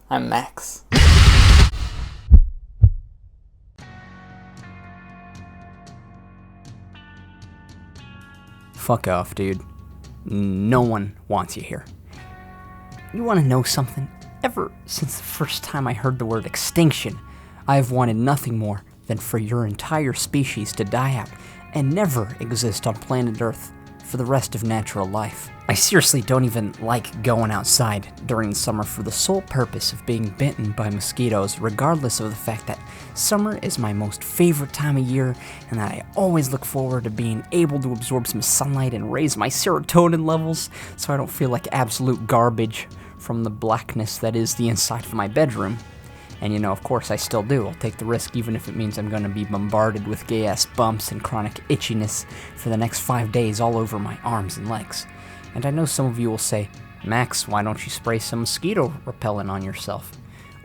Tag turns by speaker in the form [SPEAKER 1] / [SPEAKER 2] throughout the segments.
[SPEAKER 1] I'm Max.
[SPEAKER 2] Fuck off, dude. No one wants you here. You want to know something? Ever since the first time I heard the word extinction, I have wanted nothing more than for your entire species to die out and never exist on planet Earth for the rest of natural life. I seriously don't even like going outside during the summer for the sole purpose of being bitten by mosquitoes, regardless of the fact that summer is my most favorite time of year and that I always look forward to being able to absorb some sunlight and raise my serotonin levels so I don't feel like absolute garbage from the blackness that is the inside of my bedroom. And of course I still do. I'll take the risk even if it means I'm going to be bombarded with gay-ass bumps and chronic itchiness for the next 5 days all over my arms and legs. And I know some of you will say, Max, why don't you spray some mosquito repellent on yourself?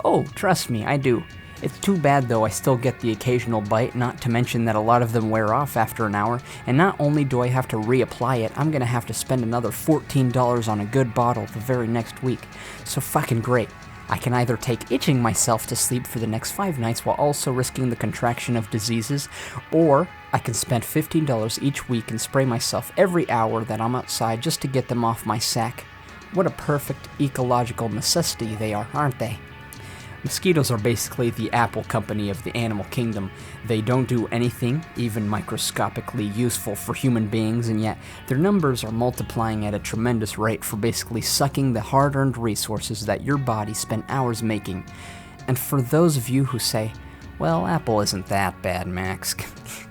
[SPEAKER 2] Oh, trust me, I do. It's too bad though I still get the occasional bite, not to mention that a lot of them wear off after an hour, and not only do I have to reapply it, I'm gonna have to spend another $14 on a good bottle the very next week. So fucking great. I can either take itching myself to sleep for the next 5 nights while also risking the contraction of diseases, or I can spend $15 each week and spray myself every hour that I'm outside just to get them off my sack. What a perfect ecological necessity they are, aren't they? Mosquitoes are basically the Apple company of the animal kingdom. They don't do anything, even microscopically useful for human beings, and yet their numbers are multiplying at a tremendous rate for basically sucking the hard-earned resources that your body spent hours making. And for those of you who say, well, Apple isn't that bad, Max.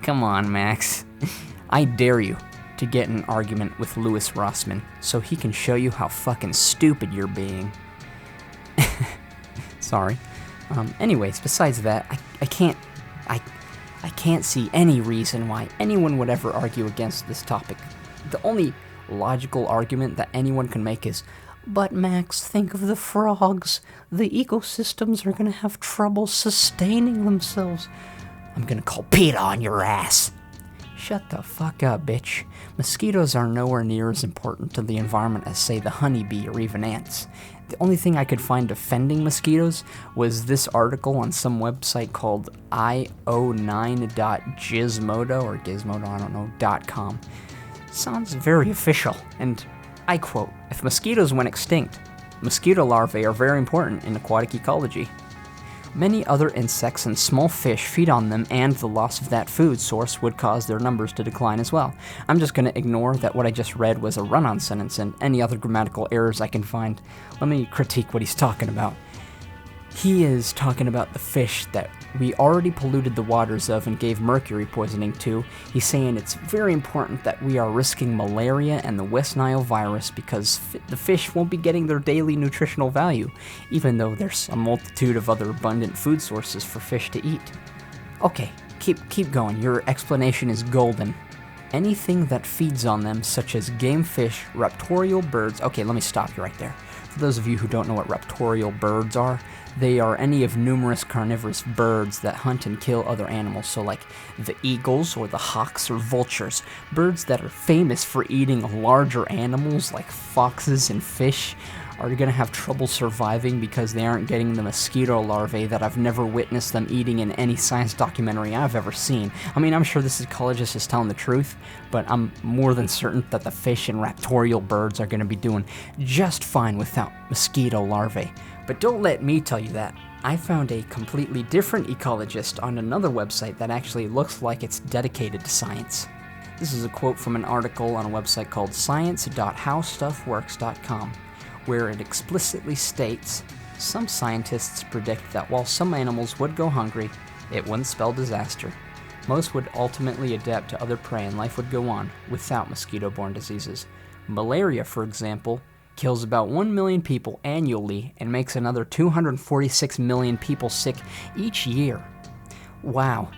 [SPEAKER 2] Come on, Max. I dare you to get in an argument with Louis Rossmann so he can show you how fucking stupid you're being. Sorry. Anyways, besides that, I can't see any reason why anyone would ever argue against this topic. The only logical argument that anyone can make is, but Max, think of the frogs. The ecosystems are gonna have trouble sustaining themselves. I'm gonna call PETA on your ass. Shut the fuck up, bitch. Mosquitoes are nowhere near as important to the environment as, say, the honeybee or even ants. The only thing I could find defending mosquitoes was this article on some website called io9.gizmodo or Gizmodo, I don't know, .com. Sounds very official, and I quote, if mosquitoes went extinct, mosquito larvae are very important in aquatic ecology. Many other insects and small fish feed on them, and the loss of that food source would cause their numbers to decline as well. I'm just going to ignore that what I just read was a run-on sentence and any other grammatical errors I can find. Let me critique what he's talking about. He is talking about the fish that we already polluted the waters of and gave mercury poisoning to. He's saying it's very important that we are risking malaria and the West Nile virus because the fish won't be getting their daily nutritional value, even though there's a multitude of other abundant food sources for fish to eat. Okay, keep going. Your explanation is golden. Anything that feeds on them, such as game fish, raptorial birds... Okay, let me stop you right there. For those of you who don't know what raptorial birds are, they are any of numerous carnivorous birds that hunt and kill other animals, so like the eagles or the hawks or vultures, birds that are famous for eating larger animals like foxes and fish are going to have trouble surviving because they aren't getting the mosquito larvae that I've never witnessed them eating in any science documentary I've ever seen. I mean, I'm sure this ecologist is telling the truth, but I'm more than certain that the fish and raptorial birds are going to be doing just fine without mosquito larvae. But don't let me tell you that. I found a completely different ecologist on another website that actually looks like it's dedicated to science. This is a quote from an article on a website called science.howstuffworks.com, where it explicitly states, some scientists predict that while some animals would go hungry, it wouldn't spell disaster. Most would ultimately adapt to other prey and life would go on without mosquito-borne diseases. Malaria, for example, kills about 1 million people annually and makes another 246 million people sick each year. Wow,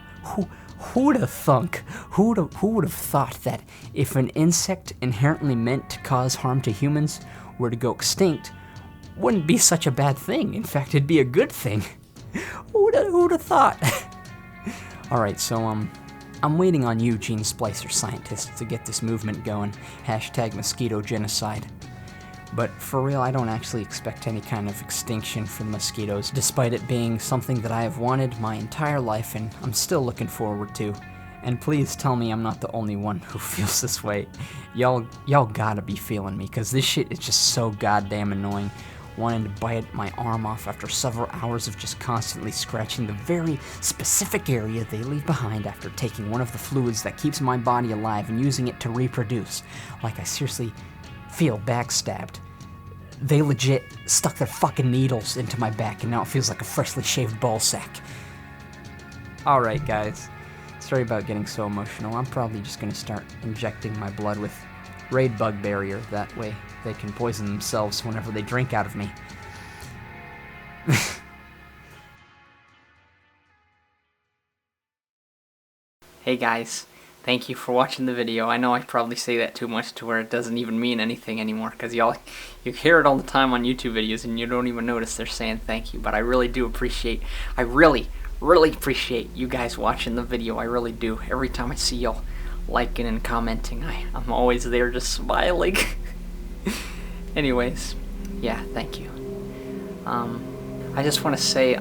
[SPEAKER 2] who'd have thunk? Who would have thought that if an insect inherently meant to cause harm to humans were to go extinct, wouldn't be such a bad thing. In fact, it'd be a good thing. Who'd have thought? Alright, so I'm waiting on you, gene splicer scientists, to get this movement going. #mosquito genocide. But for real, I don't actually expect any kind of extinction from mosquitoes, despite it being something that I have wanted my entire life and I'm still looking forward to. And please tell me I'm not the only one who feels this way. Y'all gotta be feeling me, because this shit is just so goddamn annoying. Wanting to bite my arm off after several hours of just constantly scratching the very specific area they leave behind after taking one of the fluids that keeps my body alive and using it to reproduce. Like I seriously feel backstabbed. They legit stuck their fucking needles into my back and now it feels like a freshly shaved ball sack. Alright guys, sorry about getting so emotional. I'm probably just gonna start injecting my blood with Raid Bug Barrier. That way they can poison themselves whenever they drink out of me. Hey guys, thank you for watching the video. I know I probably say that too much to where it doesn't even mean anything anymore, because you hear it all the time on YouTube videos and you don't even notice they're saying thank you, but I really do appreciate, I really appreciate you guys watching the video. I really do. Every time I see y'all liking and commenting, I'm always there just smiling. Anyways, yeah, thank you. I just want to say,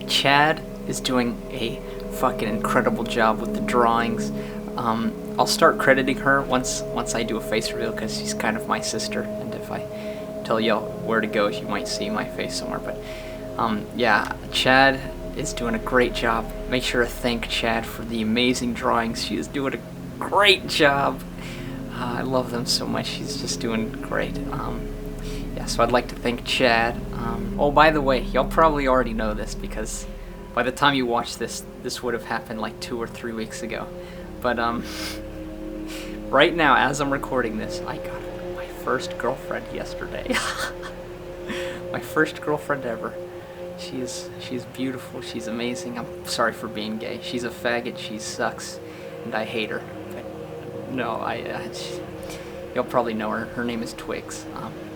[SPEAKER 2] Chad is doing a fucking incredible job with the drawings. I'll start crediting her once I do a face reveal, because she's kind of my sister, and if I tell y'all where to go, you might see my face somewhere. But yeah, Chad is doing a great job. Make sure to thank Chad for the amazing drawings. She is doing a great job. I love them so much. She's just doing great. Yeah, so I'd like to thank Chad. Oh, by the way, y'all probably already know this, because by the time you watch this, this would have happened like 2 or 3 weeks ago. But right now, as I'm recording this, I got my first girlfriend yesterday. My first girlfriend ever. She's beautiful. She's amazing. I'm sorry for being gay. She's a faggot. She sucks, and I hate her. But no, you'll probably know her. Her name is Twigs.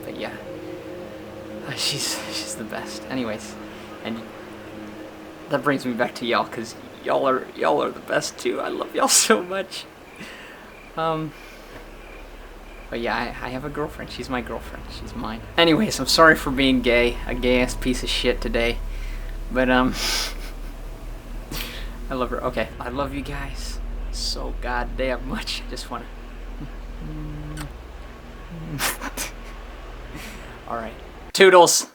[SPEAKER 2] But yeah, she's the best. Anyways, and that brings me back to y'all, because y'all are the best too. I love y'all so much. But yeah, I have a girlfriend. She's my girlfriend. She's mine. Anyways, I'm sorry for being gay, a gay-ass piece of shit today. But I love her. Okay, I love you guys so goddamn much. I just wanna. All right, toodles.